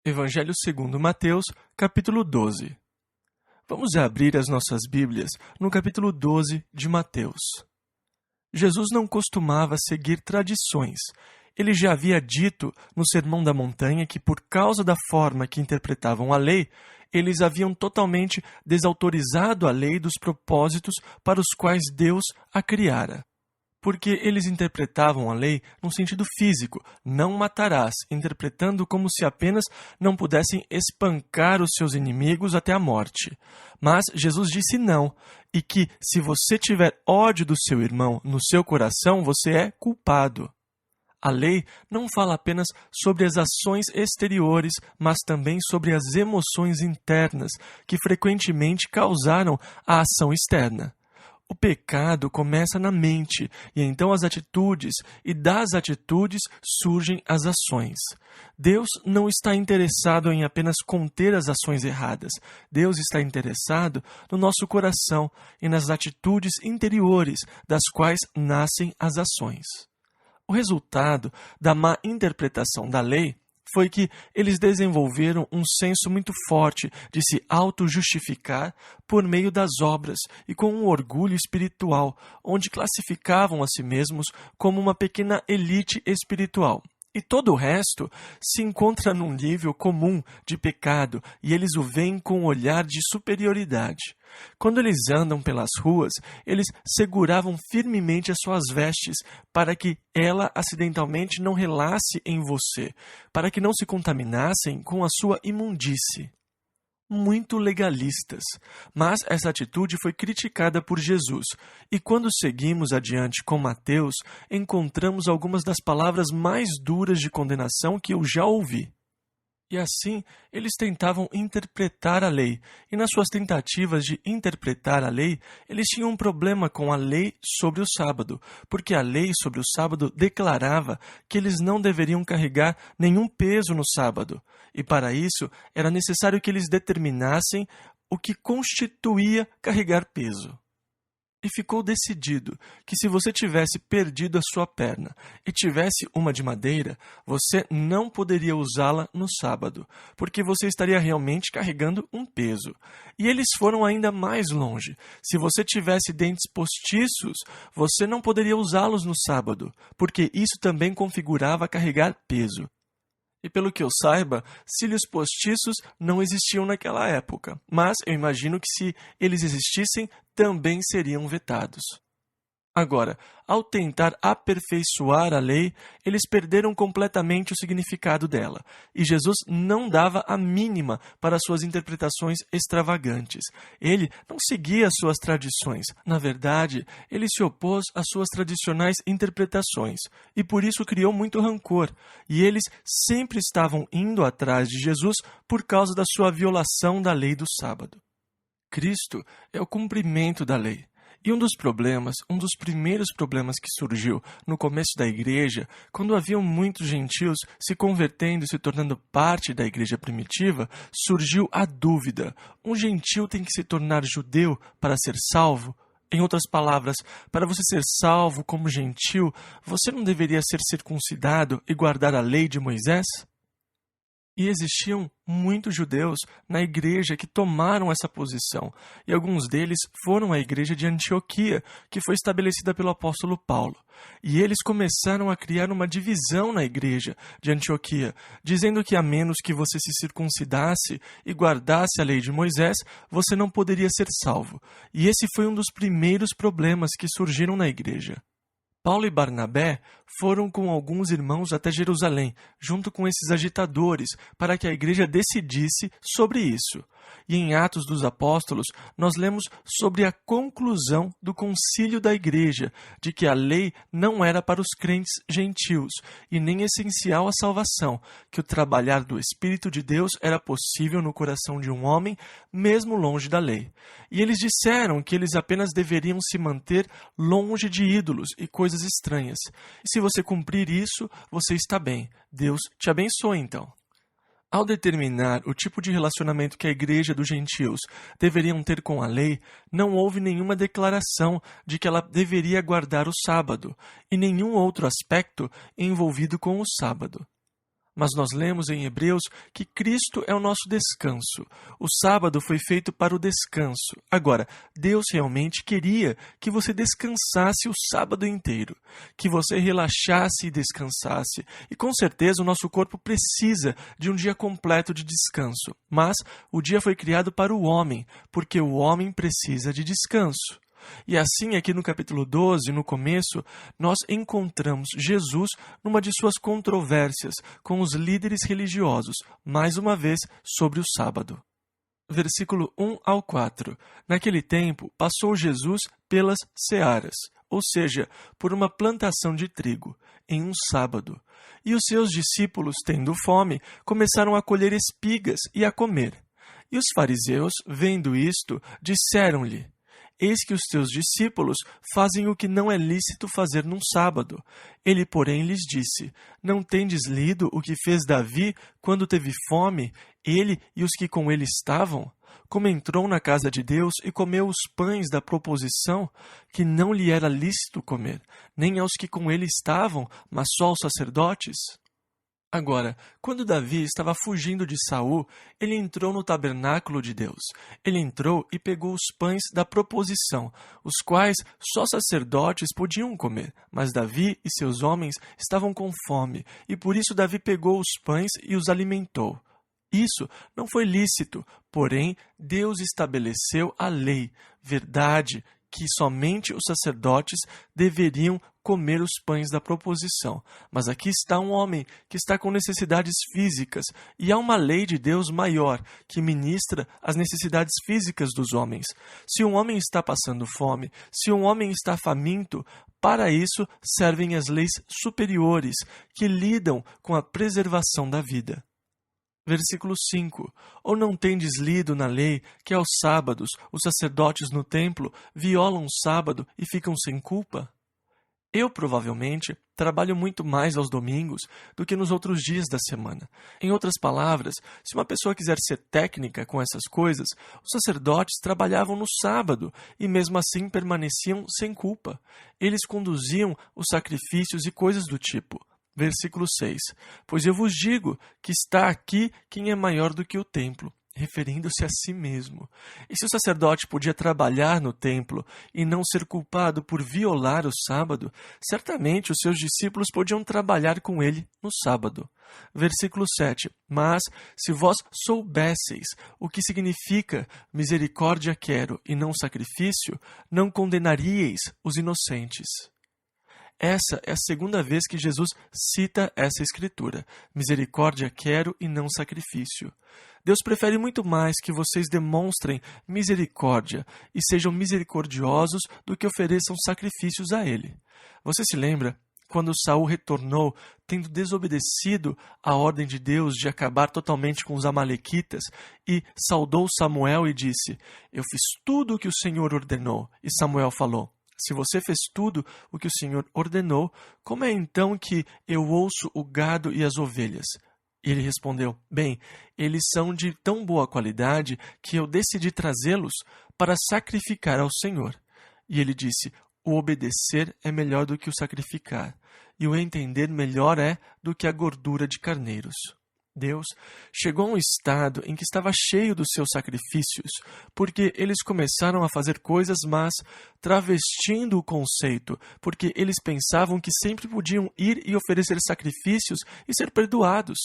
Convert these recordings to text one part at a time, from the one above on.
Evangelho segundo Mateus, capítulo 12. Vamos abrir as nossas Bíblias no capítulo 12 de Mateus. Jesus não costumava seguir tradições. Ele já havia dito no Sermão da Montanha que, por causa da forma que interpretavam a lei, eles haviam totalmente desautorizado a lei dos propósitos para os quais Deus a criara. Porque eles interpretavam a lei num sentido físico, não matarás, interpretando como se apenas não pudessem espancar os seus inimigos até a morte. Mas Jesus disse não, e que se você tiver ódio do seu irmão no seu coração, você é culpado. A lei não fala apenas sobre as ações exteriores, mas também sobre as emoções internas, que frequentemente causaram a ação externa. O pecado começa na mente, e então as atitudes, e das atitudes surgem as ações. Deus não está interessado em apenas conter as ações erradas. Deus está interessado no nosso coração e nas atitudes interiores das quais nascem as ações. O resultado da má interpretação da lei foi que eles desenvolveram um senso muito forte de se auto-justificar por meio das obras e com um orgulho espiritual, onde classificavam a si mesmos como uma pequena elite espiritual. E todo o resto se encontra num nível comum de pecado e eles o veem com um olhar de superioridade. Quando eles andam pelas ruas, eles seguravam firmemente as suas vestes para que ela acidentalmente não relasse em você, para que não se contaminassem com a sua imundície. Muito legalistas, mas essa atitude foi criticada por Jesus, e quando seguimos adiante com Mateus, encontramos algumas das palavras mais duras de condenação que eu já ouvi. E assim, eles tentavam interpretar a lei, e nas suas tentativas de interpretar a lei, eles tinham um problema com a lei sobre o sábado, porque a lei sobre o sábado declarava que eles não deveriam carregar nenhum peso no sábado, e para isso era necessário que eles determinassem o que constituía carregar peso. E ficou decidido que se você tivesse perdido a sua perna e tivesse uma de madeira, você não poderia usá-la no sábado, porque você estaria realmente carregando um peso. E eles foram ainda mais longe. Se você tivesse dentes postiços, você não poderia usá-los no sábado, porque isso também configurava carregar peso. E pelo que eu saiba, cílios postiços não existiam naquela época, mas eu imagino que se eles existissem, também seriam vetados. Agora, ao tentar aperfeiçoar a lei, eles perderam completamente o significado dela, e Jesus não dava a mínima para suas interpretações extravagantes. Ele não seguia as suas tradições. Na verdade, ele se opôs às suas tradicionais interpretações, e por isso criou muito rancor, e eles sempre estavam indo atrás de Jesus por causa da sua violação da lei do sábado. Cristo é o cumprimento da lei. E um dos primeiros problemas que surgiu no começo da igreja, quando haviam muitos gentios se convertendo e se tornando parte da igreja primitiva, surgiu a dúvida: um gentio tem que se tornar judeu para ser salvo? Em outras palavras, para você ser salvo como gentio, você não deveria ser circuncidado e guardar a lei de Moisés? E existiam muitos judeus na igreja que tomaram essa posição, e alguns deles foram à igreja de Antioquia, que foi estabelecida pelo apóstolo Paulo. E eles começaram a criar uma divisão na igreja de Antioquia, dizendo que a menos que você se circuncidasse e guardasse a lei de Moisés, você não poderia ser salvo. E esse foi um dos primeiros problemas que surgiram na igreja. Paulo e Barnabé foram com alguns irmãos até Jerusalém, junto com esses agitadores, para que a igreja decidisse sobre isso. E em Atos dos Apóstolos, nós lemos sobre a conclusão do concílio da igreja, de que a lei não era para os crentes gentios, e nem essencial à salvação, que o trabalhar do Espírito de Deus era possível no coração de um homem, mesmo longe da lei. E eles disseram que eles apenas deveriam se manter longe de ídolos e coisas estranhas. E se você cumprir isso, você está bem. Deus te abençoe, então. Ao determinar o tipo de relacionamento que a igreja dos gentios deveriam ter com a lei, não houve nenhuma declaração de que ela deveria guardar o sábado, e nenhum outro aspecto envolvido com o sábado. Mas nós lemos em Hebreus que Cristo é o nosso descanso. O sábado foi feito para o descanso. Agora, Deus realmente queria que você descansasse o sábado inteiro, que você relaxasse e descansasse. E com certeza o nosso corpo precisa de um dia completo de descanso. Mas o dia foi criado para o homem, porque o homem precisa de descanso. E assim, aqui no capítulo 12, no começo, nós encontramos Jesus numa de suas controvérsias com os líderes religiosos, mais uma vez sobre o sábado. Versículo 1 ao 4. Naquele tempo, passou Jesus pelas searas, ou seja, por uma plantação de trigo, em um sábado. E os seus discípulos, tendo fome, começaram a colher espigas e a comer. E os fariseus, vendo isto, disseram-lhe: Eis que os teus discípulos fazem o que não é lícito fazer num sábado. Ele, porém, lhes disse: Não tendes lido o que fez Davi quando teve fome, ele e os que com ele estavam? Como entrou na casa de Deus e comeu os pães da proposição, que não lhe era lícito comer, nem aos que com ele estavam, mas só aos sacerdotes? Agora, quando Davi estava fugindo de Saul, ele entrou no tabernáculo de Deus. Ele entrou e pegou os pães da proposição, os quais só sacerdotes podiam comer. Mas Davi e seus homens estavam com fome, e por isso Davi pegou os pães e os alimentou. Isso não foi lícito, porém Deus estabeleceu a lei, verdade, que somente os sacerdotes deveriam comer os pães da proposição. Mas aqui está um homem que está com necessidades físicas, e há uma lei de Deus maior que ministra as necessidades físicas dos homens. Se um homem está passando fome, se um homem está faminto, para isso servem as leis superiores que lidam com a preservação da vida. Versículo 5. Ou não tendes lido na lei que aos sábados os sacerdotes no templo violam o sábado e ficam sem culpa? Eu, provavelmente, trabalho muito mais aos domingos do que nos outros dias da semana. Em outras palavras, se uma pessoa quiser ser técnica com essas coisas, os sacerdotes trabalhavam no sábado e mesmo assim permaneciam sem culpa. Eles conduziam os sacrifícios e coisas do tipo. Versículo 6. Pois eu vos digo que está aqui quem é maior do que o templo, referindo-se a si mesmo. E se o sacerdote podia trabalhar no templo e não ser culpado por violar o sábado, certamente os seus discípulos podiam trabalhar com ele no sábado. Versículo 7. Mas, se vós soubesseis o que significa misericórdia quero e não sacrifício, não condenaríeis os inocentes. Essa é a segunda vez que Jesus cita essa escritura. Misericórdia quero e não sacrifício. Deus prefere muito mais que vocês demonstrem misericórdia e sejam misericordiosos do que ofereçam sacrifícios a Ele. Você se lembra quando Saul retornou, tendo desobedecido a ordem de Deus de acabar totalmente com os amalequitas, e saudou Samuel e disse: Eu fiz tudo o que o Senhor ordenou. E Samuel falou: Se você fez tudo o que o Senhor ordenou, como é então que eu ouço o gado e as ovelhas? E ele respondeu: Bem, eles são de tão boa qualidade que eu decidi trazê-los para sacrificar ao Senhor. E ele disse: O obedecer é melhor do que o sacrificar, e o entender melhor é do que a gordura de carneiros. Deus chegou a um estado em que estava cheio dos seus sacrifícios, porque eles começaram a fazer coisas más, travestindo o conceito, porque eles pensavam que sempre podiam ir e oferecer sacrifícios e ser perdoados.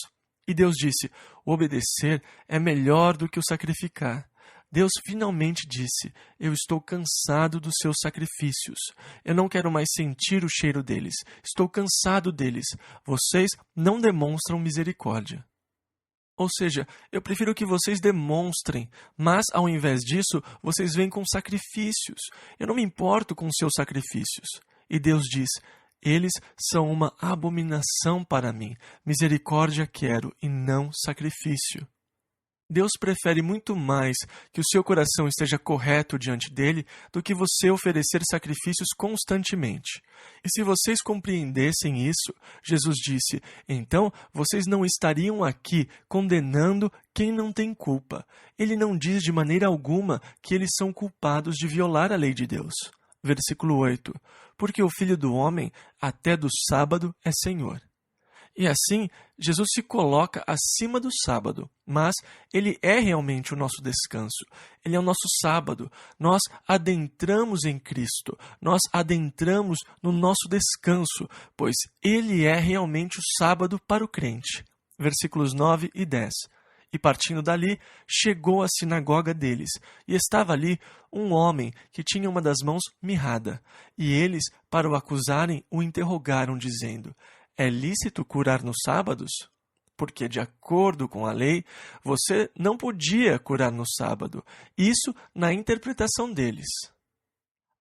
E Deus disse: o obedecer é melhor do que o sacrificar. Deus finalmente disse: eu estou cansado dos seus sacrifícios. Eu não quero mais sentir o cheiro deles. Estou cansado deles. Vocês não demonstram misericórdia. Ou seja, eu prefiro que vocês demonstrem, mas ao invés disso, vocês vêm com sacrifícios. Eu não me importo com seus sacrifícios. E Deus diz: eles são uma abominação para mim. Misericórdia quero e não sacrifício. Deus prefere muito mais que o seu coração esteja correto diante dele do que você oferecer sacrifícios constantemente. E se vocês compreendessem isso, Jesus disse, então vocês não estariam aqui condenando quem não tem culpa. Ele não diz de maneira alguma que eles são culpados de violar a lei de Deus. Versículo 8. Porque o Filho do Homem, até do sábado, é Senhor. E assim, Jesus se coloca acima do sábado, mas ele é realmente o nosso descanso. Ele é o nosso sábado. Nós adentramos em Cristo. Nós adentramos no nosso descanso, pois ele é realmente o sábado para o crente. Versículos 9 e 10. E partindo dali, chegou à sinagoga deles, e estava ali um homem que tinha uma das mãos mirrada. E eles, para o acusarem, o interrogaram, dizendo: é lícito curar nos sábados? Porque, de acordo com a lei, você não podia curar no sábado. Isso na interpretação deles.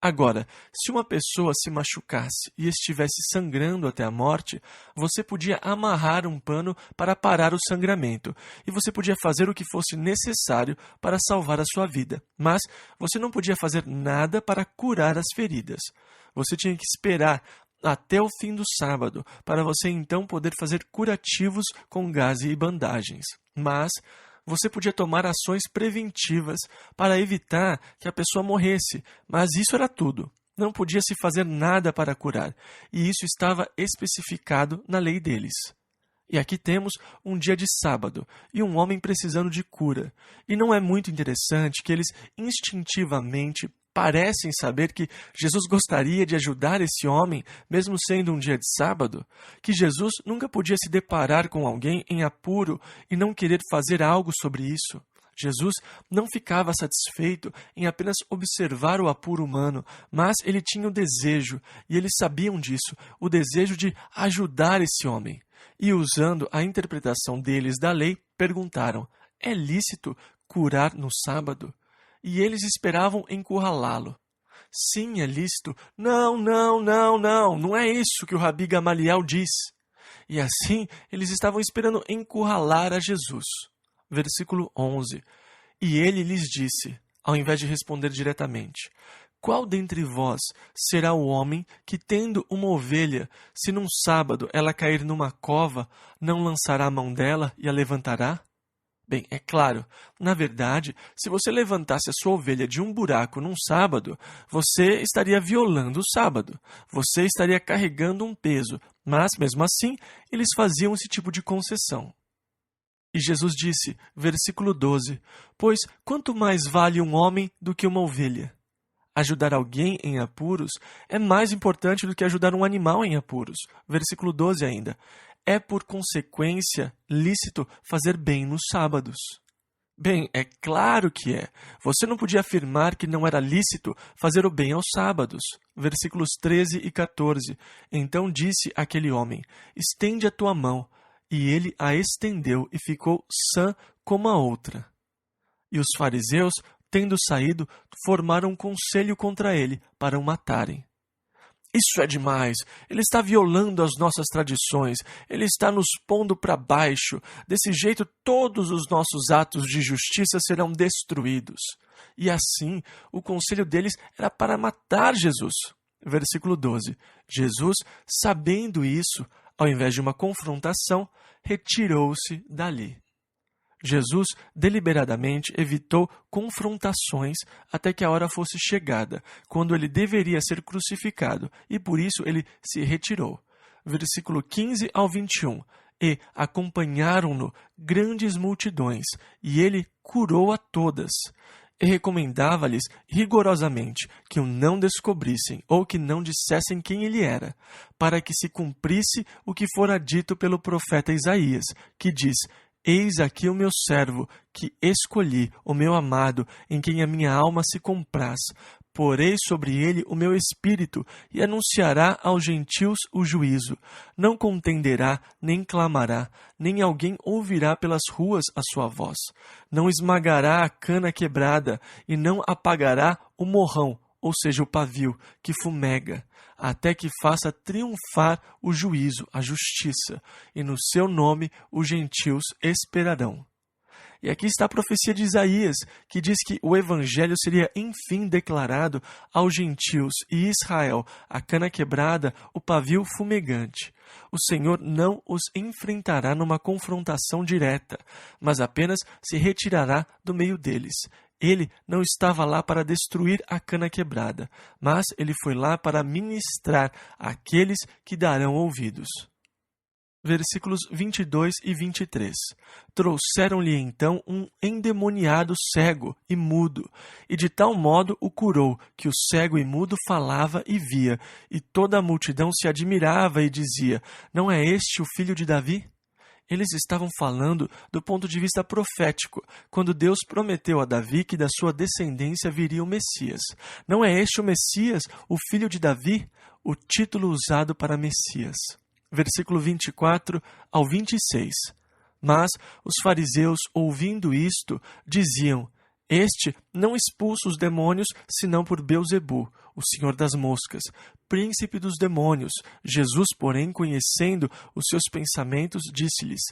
Agora, se uma pessoa se machucasse e estivesse sangrando até a morte, você podia amarrar um pano para parar o sangramento, e você podia fazer o que fosse necessário para salvar a sua vida, mas você não podia fazer nada para curar as feridas. Você tinha que esperar até o fim do sábado, para você então poder fazer curativos com gaze e bandagens. Mas você podia tomar ações preventivas para evitar que a pessoa morresse, mas isso era tudo. Não podia se fazer nada para curar, e isso estava especificado na lei deles. E aqui temos um dia de sábado e um homem precisando de cura. E não é muito interessante que eles instintivamente parecem saber que Jesus gostaria de ajudar esse homem, mesmo sendo um dia de sábado? Que Jesus nunca podia se deparar com alguém em apuro e não querer fazer algo sobre isso? Jesus não ficava satisfeito em apenas observar o apuro humano, mas ele tinha o desejo, e eles sabiam disso, o desejo de ajudar esse homem. E usando a interpretação deles da lei, perguntaram: é lícito curar no sábado? E eles esperavam encurralá-lo. Sim, é lícito. Não é isso que o Rabi Gamaliel diz. E assim, eles estavam esperando encurralar a Jesus. Versículo 11. E ele lhes disse, ao invés de responder diretamente: qual dentre vós será o homem que, tendo uma ovelha, se num sábado ela cair numa cova, não lançará a mão dela e a levantará? Bem, é claro, na verdade, se você levantasse a sua ovelha de um buraco num sábado, você estaria violando o sábado. Você estaria carregando um peso, mas, mesmo assim, eles faziam esse tipo de concessão. E Jesus disse, versículo 12, pois quanto mais vale um homem do que uma ovelha? Ajudar alguém em apuros é mais importante do que ajudar um animal em apuros. Versículo 12 ainda. É, por consequência, lícito fazer bem nos sábados. Bem, é claro que é. Você não podia afirmar que não era lícito fazer o bem aos sábados. Versículos 13 e 14. Então disse aquele homem, estende a tua mão. E ele a estendeu e ficou sã como a outra. E os fariseus, tendo saído, formaram um conselho contra ele para o matarem. Isso é demais. Ele está violando as nossas tradições. Ele está nos pondo para baixo. Desse jeito, todos os nossos atos de justiça serão destruídos. E assim, o conselho deles era para matar Jesus. Versículo 12. Jesus, sabendo isso, ao invés de uma confrontação, retirou-se dali. Jesus deliberadamente evitou confrontações até que a hora fosse chegada, quando ele deveria ser crucificado, e por isso ele se retirou. Versículo 15 ao 21. E acompanharam-no grandes multidões, e ele curou a todas. E recomendava-lhes rigorosamente que o não descobrissem ou que não dissessem quem ele era, para que se cumprisse o que fora dito pelo profeta Isaías, que diz: eis aqui o meu servo, que escolhi, o meu amado, em quem a minha alma se compraz. Porei sobre ele o meu espírito, e anunciará aos gentios o juízo. Não contenderá, nem clamará, nem alguém ouvirá pelas ruas a sua voz. Não esmagará a cana quebrada, e não apagará o morrão, ou seja, o pavio, que fumega, até que faça triunfar o juízo, a justiça, e no seu nome os gentios esperarão. E aqui está a profecia de Isaías, que diz que o evangelho seria enfim declarado aos gentios e Israel, a cana quebrada, o pavio fumegante. O Senhor não os enfrentará numa confrontação direta, mas apenas se retirará do meio deles. Ele não estava lá para destruir a cana quebrada, mas ele foi lá para ministrar àqueles que darão ouvidos. Versículos 22 e 23. Trouxeram-lhe então um endemoniado cego e mudo, e de tal modo o curou, que o cego e mudo falava e via, e toda a multidão se admirava e dizia: Não é este o filho de Davi? Eles estavam falando do ponto de vista profético, quando Deus prometeu a Davi que da sua descendência viria o Messias. Não é este o Messias, o filho de Davi? O título usado para Messias. Versículo 24 ao 26. Mas os fariseus, ouvindo isto, diziam: Este não expulsa os demônios, senão por Belzebu, o senhor das moscas, príncipe dos demônios. Jesus, porém, conhecendo os seus pensamentos, disse-lhes: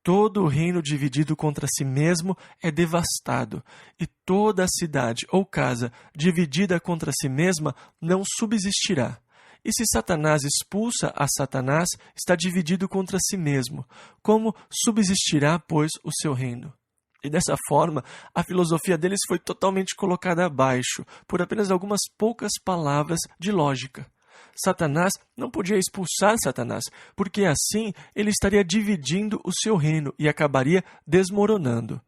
Todo o reino dividido contra si mesmo é devastado, e toda a cidade ou casa dividida contra si mesma não subsistirá. E se Satanás expulsa a Satanás, está dividido contra si mesmo. Como subsistirá, pois, o seu reino? E dessa forma, a filosofia deles foi totalmente colocada abaixo, por apenas algumas poucas palavras de lógica. Satanás não podia expulsar Satanás, porque assim ele estaria dividindo o seu reino e acabaria desmoronando.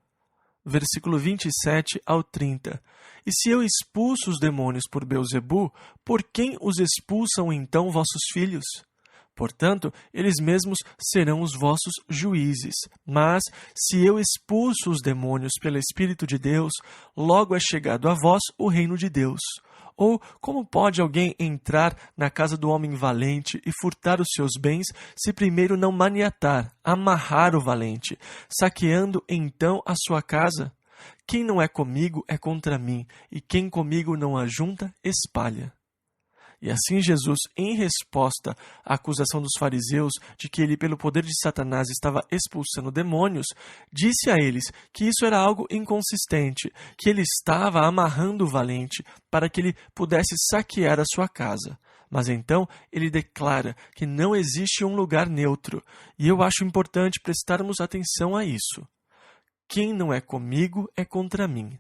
Versículo 27 ao 30. E se eu expulso os demônios por Belzebu, por quem os expulsam então vossos filhos? Portanto, eles mesmos serão os vossos juízes. Mas, se eu expulso os demônios pelo Espírito de Deus, logo é chegado a vós o reino de Deus. Ou como pode alguém entrar na casa do homem valente e furtar os seus bens, se primeiro não maniatar, amarrar o valente, saqueando então a sua casa? Quem não é comigo é contra mim, e quem comigo não ajunta, espalha. E assim Jesus, em resposta à acusação dos fariseus de que ele, pelo poder de Satanás, estava expulsando demônios, disse a eles que isso era algo inconsistente, que ele estava amarrando o valente para que ele pudesse saquear a sua casa. Mas então ele declara que não existe um lugar neutro, e eu acho importante prestarmos atenção a isso. Quem não é comigo é contra mim.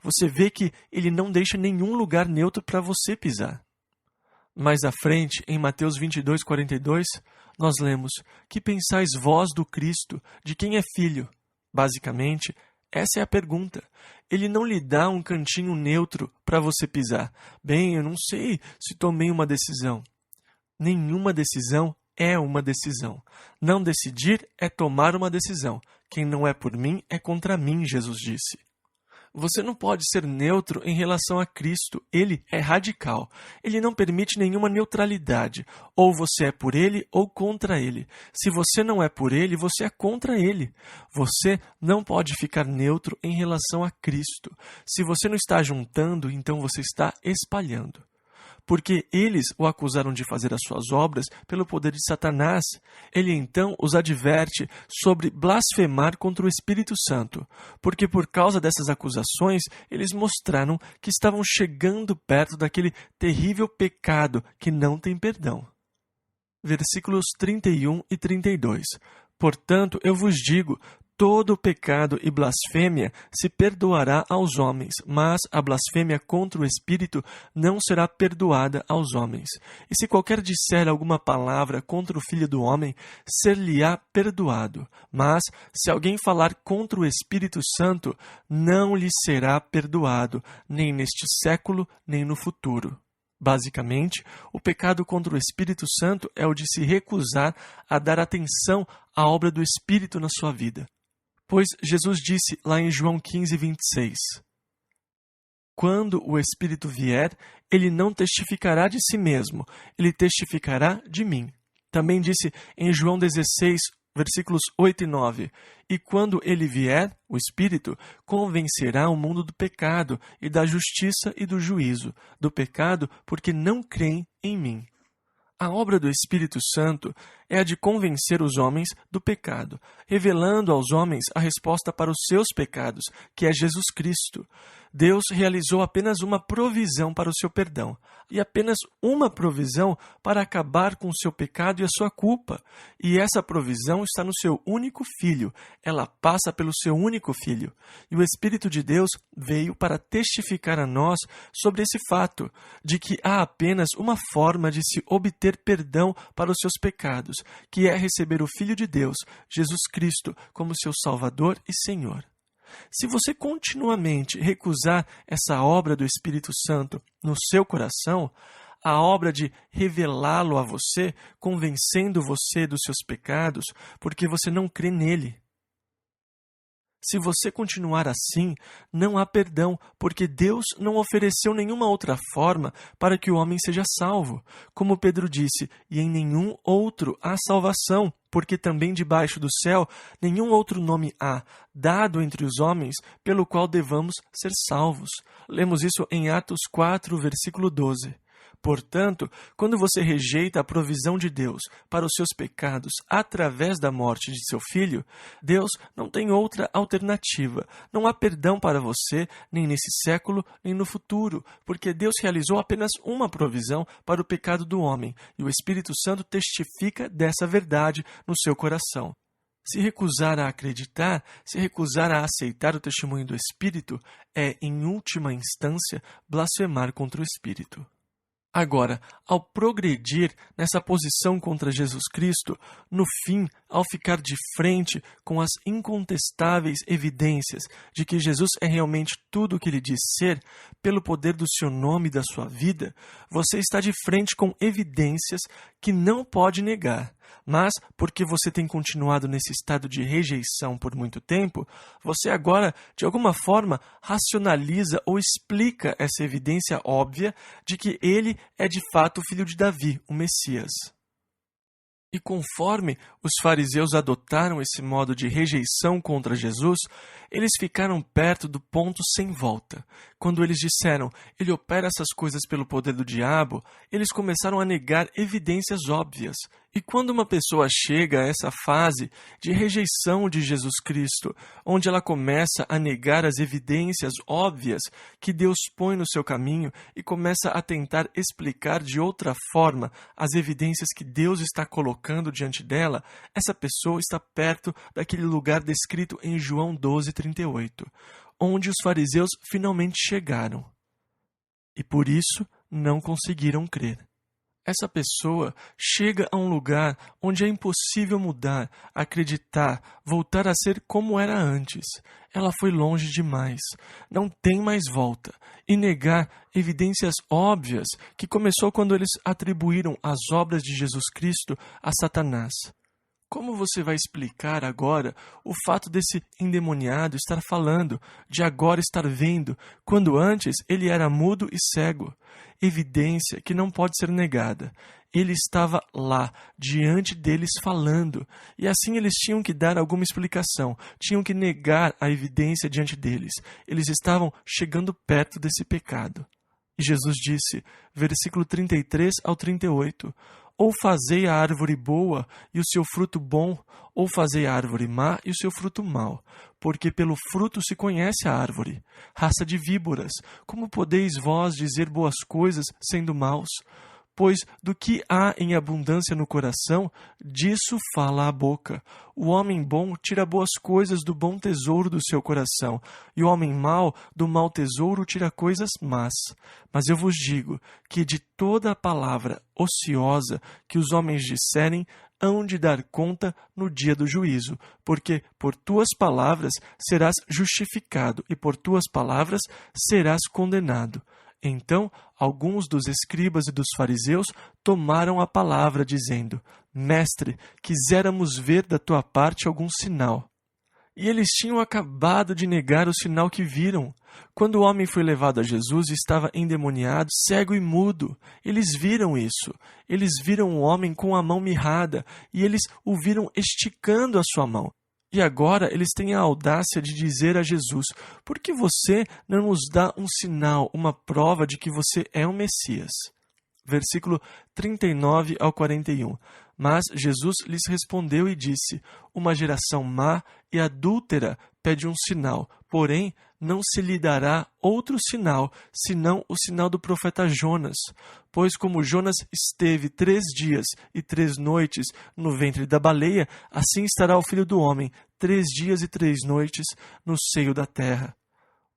Você vê que ele não deixa nenhum lugar neutro para você pisar. Mais à frente, em Mateus 22, 42, nós lemos: Que pensais vós do Cristo, de quem é filho? Basicamente, essa é a pergunta. Ele não lhe dá um cantinho neutro para você pisar. Bem, eu não sei se tomei uma decisão. Nenhuma decisão é uma decisão. Não decidir é tomar uma decisão. Quem não é por mim é contra mim, Jesus disse. Você não pode ser neutro em relação a Cristo. Ele é radical. Ele não permite nenhuma neutralidade. Ou você é por ele ou contra ele. Se você não é por ele, você é contra ele. Você não pode ficar neutro em relação a Cristo. Se você não está juntando, então você está espalhando. Porque eles o acusaram de fazer as suas obras pelo poder de Satanás. Ele então os adverte sobre blasfemar contra o Espírito Santo, porque por causa dessas acusações, eles mostraram que estavam chegando perto daquele terrível pecado que não tem perdão. Versículos 31 e 32. Portanto, eu vos digo, todo pecado e blasfêmia se perdoará aos homens, mas a blasfêmia contra o Espírito não será perdoada aos homens. E se qualquer disser alguma palavra contra o Filho do Homem, ser-lhe-á perdoado. Mas, se alguém falar contra o Espírito Santo, não lhe será perdoado, nem neste século, nem no futuro. Basicamente, o pecado contra o Espírito Santo é o de se recusar a dar atenção à obra do Espírito na sua vida. Pois Jesus disse lá em João 15, 26, Quando o Espírito vier, ele não testificará de si mesmo, ele testificará de mim. Também disse em João 16, versículos 8 e 9, E quando ele vier, o Espírito, convencerá o mundo do pecado e da justiça e do juízo, do pecado porque não creem em mim. A obra do Espírito Santo é a de convencer os homens do pecado, revelando aos homens a resposta para os seus pecados, que é Jesus Cristo. Deus realizou apenas uma provisão para o seu perdão, e apenas uma provisão para acabar com o seu pecado e a sua culpa. E essa provisão está no seu único Filho, ela passa pelo seu único Filho. E o Espírito de Deus veio para testificar a nós sobre esse fato, de que há apenas uma forma de se obter perdão para os seus pecados, que é receber o Filho de Deus, Jesus Cristo, como seu Salvador e Senhor. Se você continuamente recusar essa obra do Espírito Santo no seu coração, a obra de revelá-lo a você, convencendo você dos seus pecados, porque você não crê nele. Se você continuar assim, não há perdão, porque Deus não ofereceu nenhuma outra forma para que o homem seja salvo. Como Pedro disse, e em nenhum outro há salvação, porque também debaixo do céu nenhum outro nome há, dado entre os homens, pelo qual devamos ser salvos. Lemos isso em Atos 4, versículo 12. Portanto, quando você rejeita a provisão de Deus para os seus pecados através da morte de seu filho, Deus não tem outra alternativa. Não há perdão para você, nem nesse século, nem no futuro, porque Deus realizou apenas uma provisão para o pecado do homem, e o Espírito Santo testifica dessa verdade no seu coração. Se recusar a acreditar, se recusar a aceitar o testemunho do Espírito, é, em última instância, blasfemar contra o Espírito. Agora, ao progredir nessa posição contra Jesus Cristo, no fim, ao ficar de frente com as incontestáveis evidências de que Jesus é realmente tudo o que ele diz ser, pelo poder do seu nome e da sua vida, você está de frente com evidências que não pode negar. Mas, porque você tem continuado nesse estado de rejeição por muito tempo, você agora, de alguma forma, racionaliza ou explica essa evidência óbvia de que ele é de fato o filho de Davi, o Messias. E conforme os fariseus adotaram esse modo de rejeição contra Jesus, eles ficaram perto do ponto sem volta. Quando eles disseram, ele opera essas coisas pelo poder do diabo, eles começaram a negar evidências óbvias. E quando uma pessoa chega a essa fase de rejeição de Jesus Cristo, onde ela começa a negar as evidências óbvias que Deus põe no seu caminho e começa a tentar explicar de outra forma as evidências que Deus está colocando diante dela, essa pessoa está perto daquele lugar descrito em João 12:38, onde os fariseus finalmente chegaram. E por isso não conseguiram crer. Essa pessoa chega a um lugar onde é impossível mudar, acreditar, voltar a ser como era antes. Ela foi longe demais, não tem mais volta. E negar evidências óbvias que começou quando eles atribuíram as obras de Jesus Cristo a Satanás. Como você vai explicar agora o fato desse endemoniado estar falando, de agora estar vendo, quando antes ele era mudo e cego? Evidência que não pode ser negada. Ele estava lá, diante deles falando, e assim eles tinham que dar alguma explicação, tinham que negar a evidência diante deles. Eles estavam chegando perto desse pecado. E Jesus disse, versículo 33 ao 38, ou fazei a árvore boa e o seu fruto bom, ou fazei a árvore má e o seu fruto mau, porque pelo fruto se conhece a árvore. Raça de víboras, como podeis vós dizer boas coisas sendo maus? Pois do que há em abundância no coração, disso fala a boca. O homem bom tira boas coisas do bom tesouro do seu coração, e o homem mau do mau tesouro tira coisas más. Mas eu vos digo que de toda a palavra ociosa que os homens disserem, hão de dar conta no dia do juízo, porque por tuas palavras serás justificado, e por tuas palavras serás condenado. Então, alguns dos escribas e dos fariseus tomaram a palavra, dizendo, Mestre, quiséramos ver da tua parte algum sinal. E eles tinham acabado de negar o sinal que viram. Quando o homem foi levado a Jesus, estava endemoniado, cego e mudo. Eles viram isso. Eles viram o homem com a mão mirrada, e eles o viram esticando a sua mão. E agora eles têm a audácia de dizer a Jesus, por que você não nos dá um sinal, uma prova de que você é o Messias? Versículo 39 ao 41. Mas Jesus lhes respondeu e disse, uma geração má e adúltera pede um sinal, porém não se lhe dará outro sinal, senão o sinal do profeta Jonas. Pois como Jonas esteve 3 dias e 3 noites no ventre da baleia, assim estará o Filho do Homem 3 dias e 3 noites no seio da terra.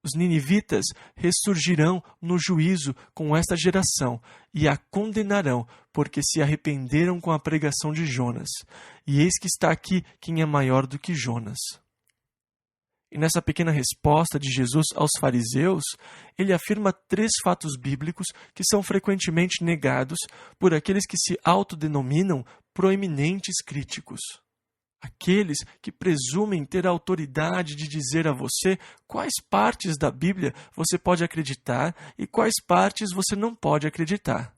Os ninivitas ressurgirão no juízo com esta geração e a condenarão, porque se arrependeram com a pregação de Jonas. E eis que está aqui quem é maior do que Jonas. E nessa pequena resposta de Jesus aos fariseus, ele afirma 3 fatos bíblicos que são frequentemente negados por aqueles que se autodenominam proeminentes críticos. Aqueles que presumem ter a autoridade de dizer a você quais partes da Bíblia você pode acreditar e quais partes você não pode acreditar.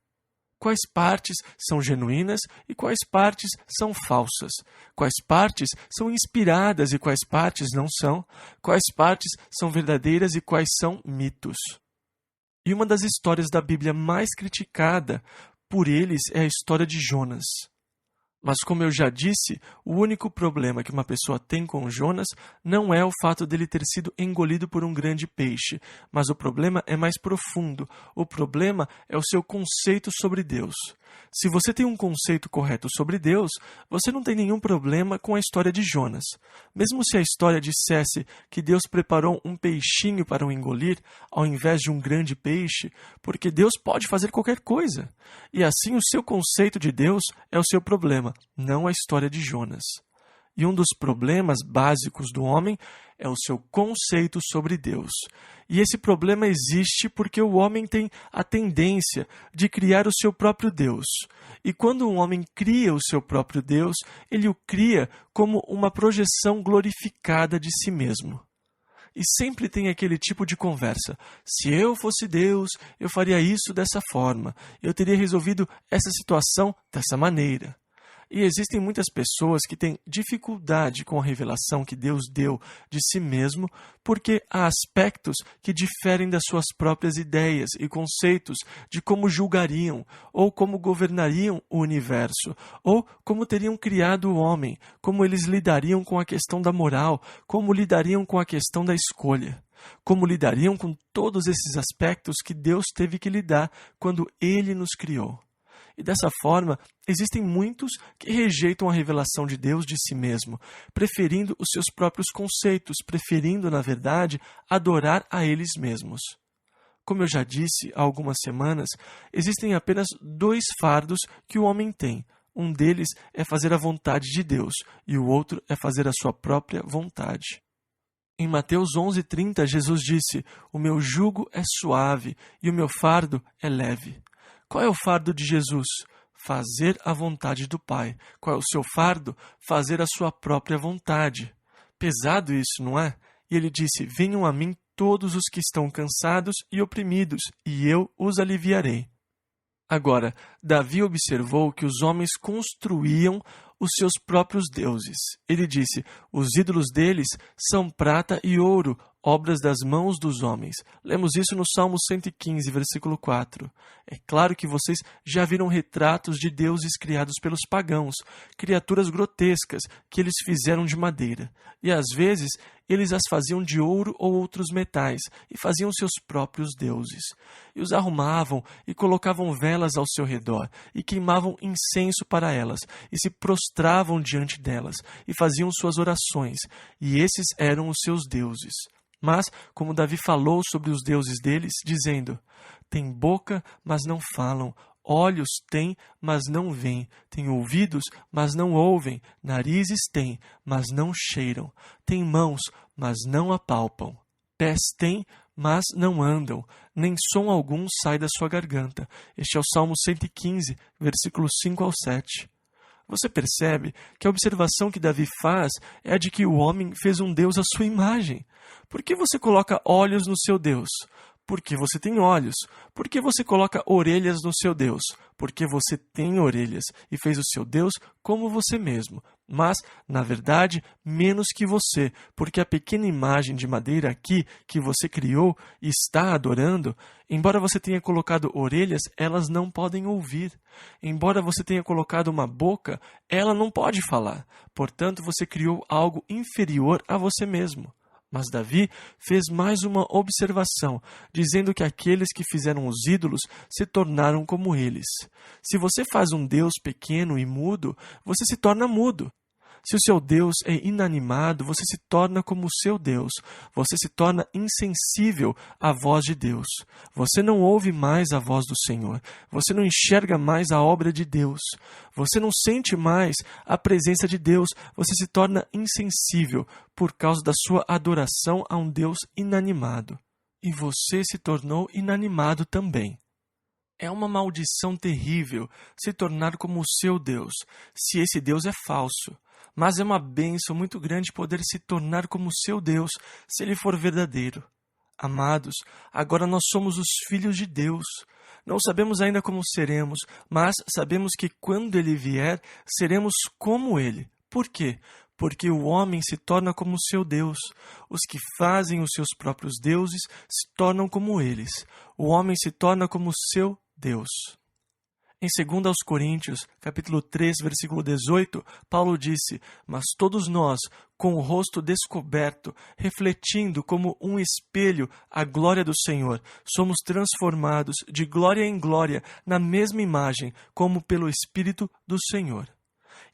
Quais partes são genuínas e quais partes são falsas. Quais partes são inspiradas e quais partes não são. Quais partes são verdadeiras e quais são mitos. E uma das histórias da Bíblia mais criticada por eles é a história de Jonas. Mas, como eu já disse, o único problema que uma pessoa tem com Jonas não é o fato dele ter sido engolido por um grande peixe, mas o problema é mais profundo. O problema é o seu conceito sobre Deus. Se você tem um conceito correto sobre Deus, você não tem nenhum problema com a história de Jonas. Mesmo se a história dissesse que Deus preparou um peixinho para o engolir, ao invés de um grande peixe, porque Deus pode fazer qualquer coisa. E assim o seu conceito de Deus é o seu problema, não a história de Jonas. E um dos problemas básicos do homem é o seu conceito sobre Deus. E esse problema existe porque o homem tem a tendência de criar o seu próprio Deus. E quando um homem cria o seu próprio Deus, ele o cria como uma projeção glorificada de si mesmo. E sempre tem aquele tipo de conversa. Se eu fosse Deus, eu faria isso dessa forma. Eu teria resolvido essa situação dessa maneira. E existem muitas pessoas que têm dificuldade com a revelação que Deus deu de si mesmo, porque há aspectos que diferem das suas próprias ideias e conceitos de como julgariam, ou como governariam o universo, ou como teriam criado o homem, como eles lidariam com a questão da moral, como lidariam com a questão da escolha. Como lidariam com todos esses aspectos que Deus teve que lidar quando Ele nos criou. E dessa forma, existem muitos que rejeitam a revelação de Deus de si mesmo, preferindo os seus próprios conceitos, preferindo, na verdade, adorar a eles mesmos. Como eu já disse há algumas semanas, existem apenas 2 fardos que o homem tem. Um deles é fazer a vontade de Deus e o outro é fazer a sua própria vontade. Em Mateus 11:30, Jesus disse: "O meu jugo é suave e o meu fardo é leve." Qual é o fardo de Jesus? Fazer a vontade do Pai. Qual é o seu fardo? Fazer a sua própria vontade. Pesado isso, não é? E ele disse: "Venham a mim todos os que estão cansados e oprimidos, e eu os aliviarei." Agora, Davi observou que os homens construíam os seus próprios deuses. Ele disse: "Os ídolos deles são prata e ouro, obras das mãos dos homens." Lemos isso no Salmo 115, versículo 4. É claro que vocês já viram retratos de deuses criados pelos pagãos, criaturas grotescas que eles fizeram de madeira. E às vezes eles as faziam de ouro ou outros metais e faziam seus próprios deuses. E os arrumavam e colocavam velas ao seu redor e queimavam incenso para elas e se prostravam diante delas e faziam suas orações. E esses eram os seus deuses. Mas, como Davi falou sobre os deuses deles, dizendo: "Têm boca, mas não falam, olhos têm, mas não veem, têm ouvidos, mas não ouvem, narizes têm, mas não cheiram, têm mãos, mas não apalpam, pés têm, mas não andam, nem som algum sai da sua garganta." Este é o Salmo 115, versículos 5 ao 7. Você percebe que a observação que Davi faz é a de que o homem fez um Deus à sua imagem. Por que você coloca olhos no seu Deus? Porque você tem olhos. Por que você coloca orelhas no seu Deus? Porque você tem orelhas e fez o seu Deus como você mesmo. Mas, na verdade, menos que você, porque a pequena imagem de madeira aqui que você criou e está adorando, embora você tenha colocado orelhas, elas não podem ouvir. Embora você tenha colocado uma boca, ela não pode falar. Portanto, você criou algo inferior a você mesmo. Mas Davi fez mais uma observação, dizendo que aqueles que fizeram os ídolos se tornaram como eles. Se você faz um Deus pequeno e mudo, você se torna mudo. Se o seu Deus é inanimado, você se torna como o seu Deus. Você se torna insensível à voz de Deus. Você não ouve mais a voz do Senhor. Você não enxerga mais a obra de Deus. Você não sente mais a presença de Deus. Você se torna insensível por causa da sua adoração a um Deus inanimado. E você se tornou inanimado também. É uma maldição terrível se tornar como o seu Deus, se esse Deus é falso. Mas é uma bênção muito grande poder se tornar como o seu Deus, se ele for verdadeiro. Amados, agora nós somos os filhos de Deus. Não sabemos ainda como seremos, mas sabemos que quando ele vier, seremos como ele. Por quê? Porque o homem se torna como o seu Deus. Os que fazem os seus próprios deuses se tornam como eles. O homem se torna como o seu Deus. Em 2 Coríntios, capítulo 3, versículo 18, Paulo disse: "Mas todos nós, com o rosto descoberto, refletindo como um espelho a glória do Senhor, somos transformados de glória em glória na mesma imagem, como pelo Espírito do Senhor."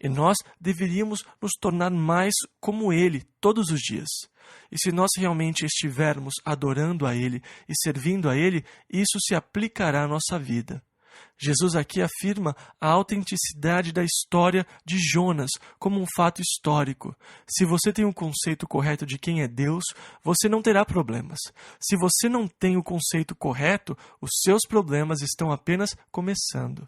E nós deveríamos nos tornar mais como Ele todos os dias. E se nós realmente estivermos adorando a Ele e servindo a Ele, isso se aplicará à nossa vida. Jesus aqui afirma a autenticidade da história de Jonas como um fato histórico. Se você tem um conceito correto de quem é Deus, você não terá problemas. Se você não tem o conceito correto, os seus problemas estão apenas começando.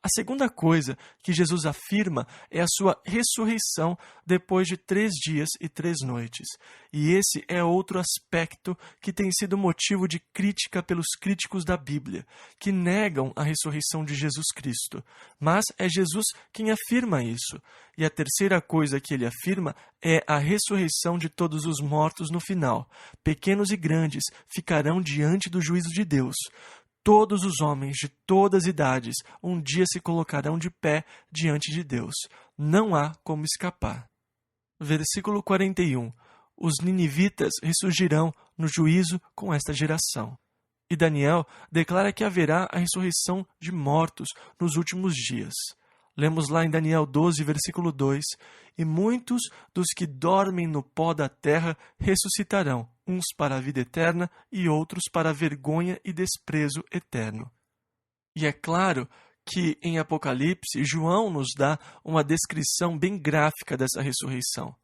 A segunda coisa que Jesus afirma é a sua ressurreição depois de 3 dias e 3 noites. E esse é outro aspecto que tem sido motivo de crítica pelos críticos da Bíblia, que negam a ressurreição de Jesus Cristo. Mas é Jesus quem afirma isso. E a terceira coisa que ele afirma é a ressurreição de todos os mortos no final. Pequenos e grandes ficarão diante do juízo de Deus. Todos os homens de todas as idades um dia se colocarão de pé diante de Deus. Não há como escapar. Versículo 41. Os ninivitas ressurgirão no juízo com esta geração. E Daniel declara que haverá a ressurreição de mortos nos últimos dias. Lemos lá em Daniel 12, versículo 2, "E muitos dos que dormem no pó da terra ressuscitarão, uns para a vida eterna e outros para a vergonha e desprezo eterno." E é claro que em Apocalipse, João nos dá uma descrição bem gráfica dessa ressurreição.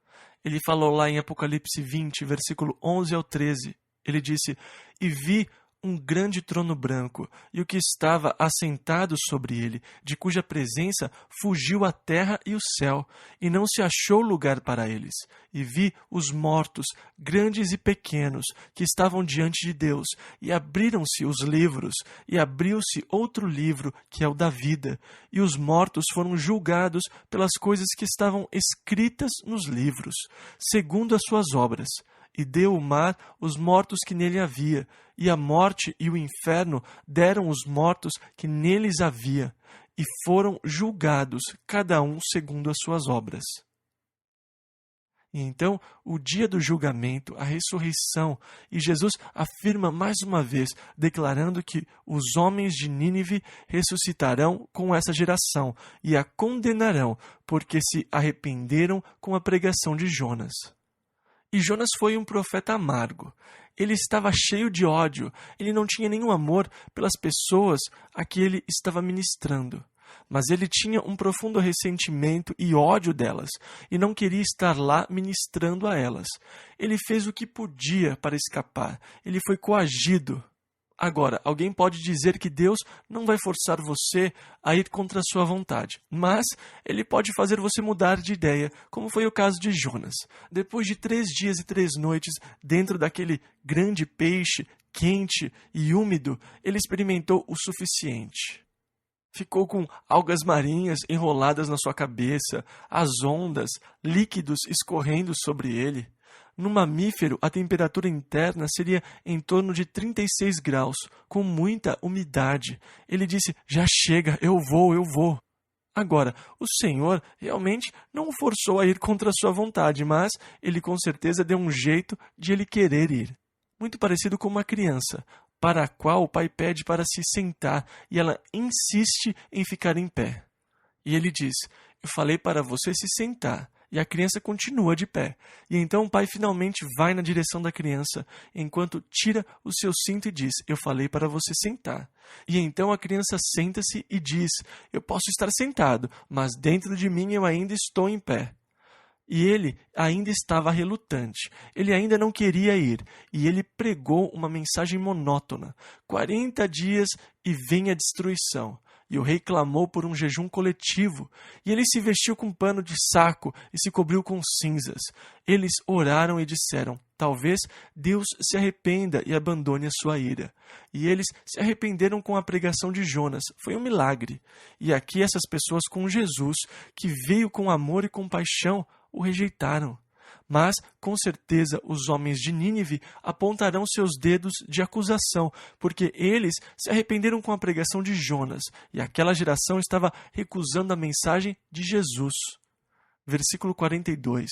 Ele falou lá em Apocalipse 20, versículo 11 ao 13, ele disse: "E vi um grande trono branco, e o que estava assentado sobre ele, de cuja presença fugiu a terra e o céu, e não se achou lugar para eles. E vi os mortos, grandes e pequenos, que estavam diante de Deus, e abriram-se os livros, e abriu-se outro livro, que é o da vida, e os mortos foram julgados pelas coisas que estavam escritas nos livros, segundo as suas obras. E deu o mar os mortos que nele havia, e a morte e o inferno deram os mortos que neles havia, e foram julgados, cada um segundo as suas obras." E então, o dia do julgamento, a ressurreição, e Jesus afirma mais uma vez, declarando que os homens de Nínive ressuscitarão com essa geração e a condenarão, porque se arrependeram com a pregação de Jonas. E Jonas foi um profeta amargo. Ele estava cheio de ódio. Ele não tinha nenhum amor pelas pessoas a que ele estava ministrando. Mas ele tinha um profundo ressentimento e ódio delas, e não queria estar lá ministrando a elas. Ele fez o que podia para escapar. Ele foi coagido. Agora, alguém pode dizer que Deus não vai forçar você a ir contra a sua vontade, mas Ele pode fazer você mudar de ideia, como foi o caso de Jonas. Depois de 3 dias e 3 noites dentro daquele grande peixe, quente e úmido, ele experimentou o suficiente. Ficou com algas marinhas enroladas na sua cabeça, as ondas, líquidos escorrendo sobre ele. No mamífero, a temperatura interna seria em torno de 36 graus, com muita umidade. Ele disse: "Já chega, eu vou." Agora, o Senhor realmente não o forçou a ir contra a sua vontade, mas ele com certeza deu um jeito de ele querer ir. Muito parecido com uma criança, para a qual o pai pede para se sentar e ela insiste em ficar em pé. E ele diz: eu falei para você se sentar. E a criança continua de pé. E então o pai finalmente vai na direção da criança, enquanto tira o seu cinto e diz: eu falei para você sentar. E então a criança senta-se e diz: eu posso estar sentado, mas dentro de mim eu ainda estou em pé. E ele ainda estava relutante, ele ainda não queria ir, e ele pregou uma mensagem monótona: 40 dias e vem a destruição. E o rei clamou por um jejum coletivo, e ele se vestiu com pano de saco e se cobriu com cinzas. Eles oraram e disseram: talvez Deus se arrependa e abandone a sua ira. E eles se arrependeram com a pregação de Jonas. Foi um milagre. E aqui essas pessoas com Jesus, que veio com amor e compaixão, o rejeitaram. Mas, com certeza, os homens de Nínive apontarão seus dedos de acusação, porque eles se arrependeram com a pregação de Jonas, e aquela geração estava recusando a mensagem de Jesus. Versículo 42.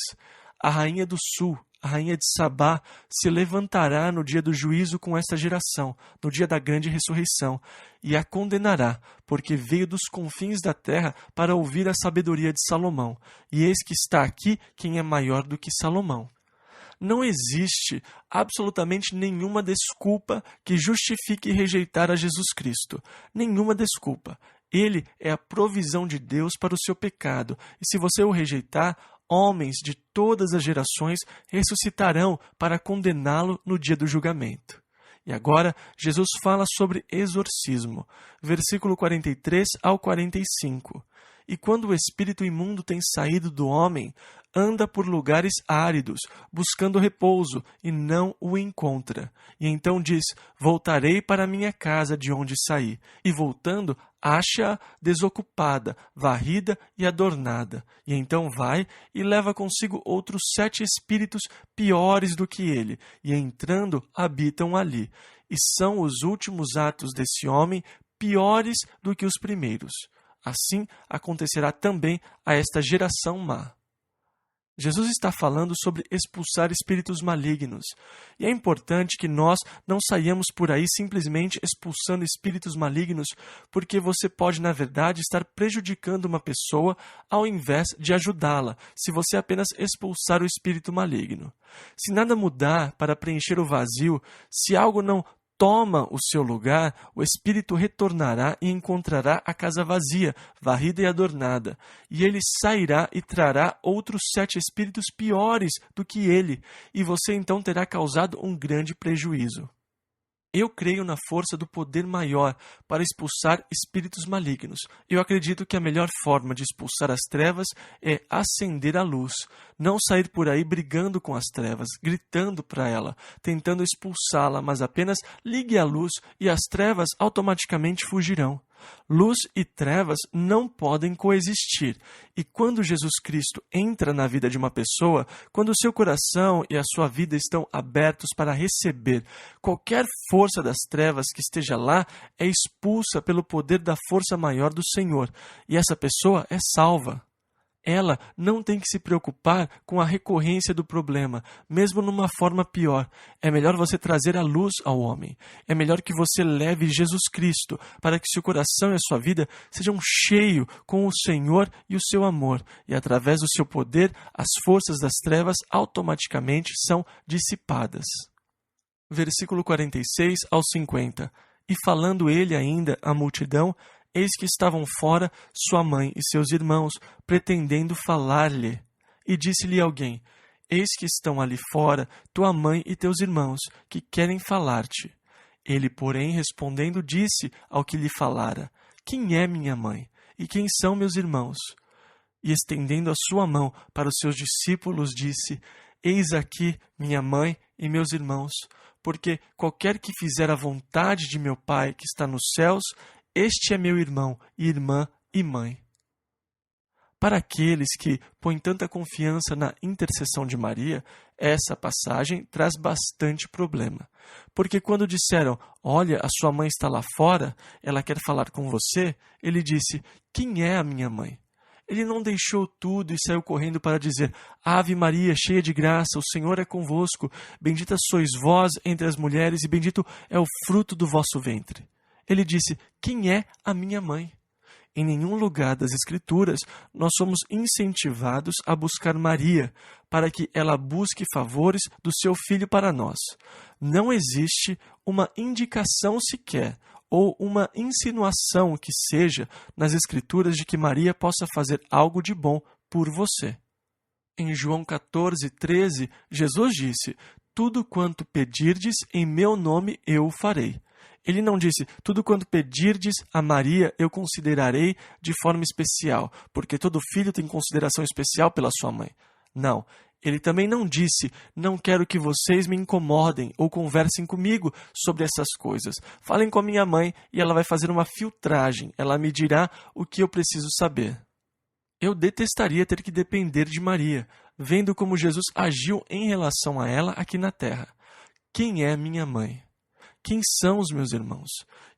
A rainha do sul, a rainha de Sabá, se levantará no dia do juízo com esta geração, no dia da grande ressurreição, e a condenará, porque veio dos confins da terra para ouvir a sabedoria de Salomão. E eis que está aqui quem é maior do que Salomão. Não existe absolutamente nenhuma desculpa que justifique rejeitar a Jesus Cristo. Nenhuma desculpa. Ele é a provisão de Deus para o seu pecado, e se você o rejeitar, homens de todas as gerações ressuscitarão para condená-lo no dia do julgamento. E agora, Jesus fala sobre exorcismo. Versículo 43 ao 45. E quando o espírito imundo tem saído do homem, anda por lugares áridos, buscando repouso, e não o encontra. E então diz: voltarei para minha casa de onde saí. E voltando, acha-a desocupada, varrida e adornada. E então vai e leva consigo outros 7 espíritos piores do que ele, e entrando, habitam ali. E são os últimos atos desse homem piores do que os primeiros. Assim acontecerá também a esta geração má. Jesus está falando sobre expulsar espíritos malignos. E é importante que nós não saiamos por aí simplesmente expulsando espíritos malignos, porque você pode, na verdade, estar prejudicando uma pessoa ao invés de ajudá-la, se você apenas expulsar o espírito maligno. Se nada mudar para preencher o vazio, se algo não toma o seu lugar, o espírito retornará e encontrará a casa vazia, varrida e adornada. E ele sairá e trará outros 7 espíritos piores do que ele, e você então terá causado um grande prejuízo. Eu creio na força do poder maior para expulsar espíritos malignos. Eu acredito que a melhor forma de expulsar as trevas é acender a luz. Não sair por aí brigando com as trevas, gritando para ela, tentando expulsá-la, mas apenas ligue a luz e as trevas automaticamente fugirão. Luz e trevas não podem coexistir. E quando Jesus Cristo entra na vida de uma pessoa, quando o seu coração e a sua vida estão abertos para receber, qualquer força das trevas que esteja lá é expulsa pelo poder da força maior do Senhor. E essa pessoa é salva. Ela não tem que se preocupar com a recorrência do problema, mesmo numa forma pior. É melhor você trazer a luz ao homem. É melhor que você leve Jesus Cristo, para que seu coração e a sua vida sejam cheios com o Senhor e o seu amor. E através do seu poder, as forças das trevas automaticamente são dissipadas. Versículo 46 ao 50. E falando ele ainda à multidão, eis que estavam fora sua mãe e seus irmãos, pretendendo falar-lhe. E disse-lhe alguém: eis que estão ali fora tua mãe e teus irmãos, que querem falar-te. Ele, porém, respondendo, disse ao que lhe falara: quem é minha mãe? E quem são meus irmãos? E estendendo a sua mão para os seus discípulos, disse: eis aqui minha mãe e meus irmãos, porque qualquer que fizer a vontade de meu Pai que está nos céus, este é meu irmão, irmã e mãe. Para aqueles que põem tanta confiança na intercessão de Maria, Essa passagem traz bastante problema, porque quando disseram, olha, a sua mãe está lá fora, ela quer falar com você, ele disse, quem é a minha mãe? Ele não deixou tudo e saiu correndo para dizer, Ave Maria, cheia de graça, o Senhor é convosco, bendita sois vós entre as mulheres e bendito é o fruto do vosso ventre. Ele disse, quem é a minha mãe? Em nenhum lugar das Escrituras nós somos incentivados a buscar Maria para que ela busque favores do seu filho para nós. Não existe uma indicação sequer ou uma insinuação que seja nas Escrituras de que Maria possa fazer algo de bom por você. Em João 14:13, Jesus disse, tudo quanto pedirdes em meu nome eu o farei. Ele não disse, tudo quanto pedirdes a Maria eu considerarei de forma especial, porque todo filho tem consideração especial pela sua mãe. Não, ele também não disse, não quero que vocês me incomodem ou conversem comigo sobre essas coisas. Falem com a minha mãe e ela vai fazer uma filtragem, ela me dirá o que eu preciso saber. Eu detestaria ter que depender de Maria, vendo como Jesus agiu em relação a ela aqui na terra. Quem é minha mãe? Quem são os meus irmãos?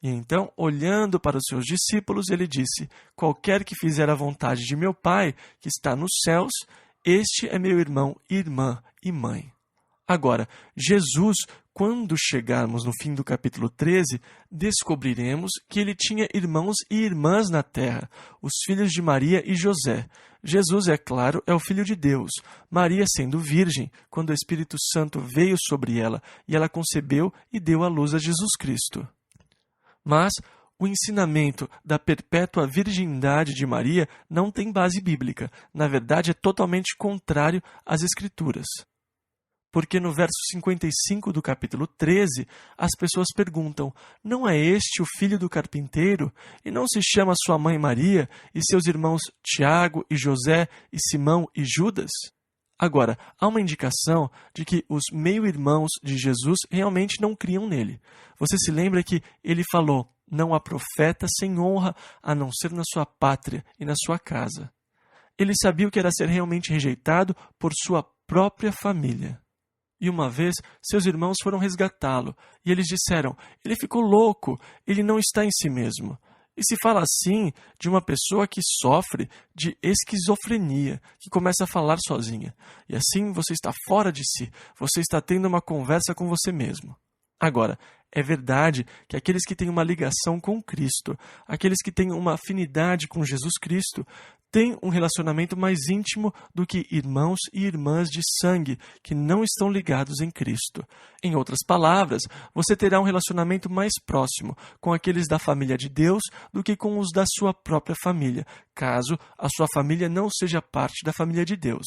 E então, olhando para os seus discípulos, ele disse, qualquer que fizer a vontade de meu Pai, que está nos céus, este é meu irmão, irmã e mãe. Agora, Jesus, quando chegarmos no fim do capítulo 13, descobriremos que ele tinha irmãos e irmãs na terra, os filhos de Maria e José. Jesus, é claro, é o Filho de Deus. Maria sendo virgem, quando o Espírito Santo veio sobre ela, e ela concebeu e deu à luz a Jesus Cristo. Mas o ensinamento da perpétua virgindade de Maria não tem base bíblica. Na verdade, é totalmente contrário às Escrituras. Porque no verso 55 do capítulo 13, as pessoas perguntam, não é este o filho do carpinteiro? E não se chama sua mãe Maria e seus irmãos Tiago e José e Simão e Judas? Agora, há uma indicação de que os meio-irmãos de Jesus realmente não criam nele. Você se lembra que ele falou, não há profeta sem honra a não ser na sua pátria e na sua casa. Ele sabia o que era ser realmente rejeitado por sua própria família. E uma vez, seus irmãos foram resgatá-lo, e eles disseram, ele ficou louco, ele não está em si mesmo. E se fala assim de uma pessoa que sofre de esquizofrenia, que começa a falar sozinha. E assim você está fora de si, você está tendo uma conversa com você mesmo. Agora, é verdade que aqueles que têm uma ligação com Cristo, aqueles que têm uma afinidade com Jesus Cristo, têm um relacionamento mais íntimo do que irmãos e irmãs de sangue que não estão ligados em Cristo. Em outras palavras, você terá um relacionamento mais próximo com aqueles da família de Deus do que com os da sua própria família, caso a sua família não seja parte da família de Deus.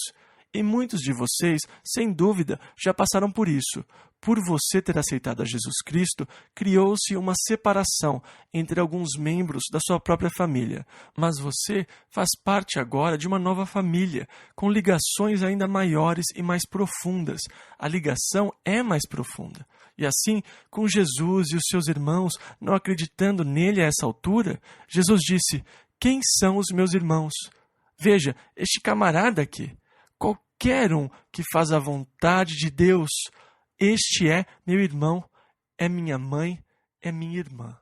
E muitos de vocês, sem dúvida, já passaram por isso. Por você ter aceitado a Jesus Cristo, criou-se uma separação entre alguns membros da sua própria família. Mas você faz parte agora de uma nova família, com ligações ainda maiores e mais profundas. A ligação é mais profunda. E assim, com Jesus e os seus irmãos, não acreditando nele a essa altura, Jesus disse, quem são os meus irmãos? Veja, este camarada aqui. Qualquer um que faz a vontade de Deus, este é meu irmão, é minha mãe, é minha irmã.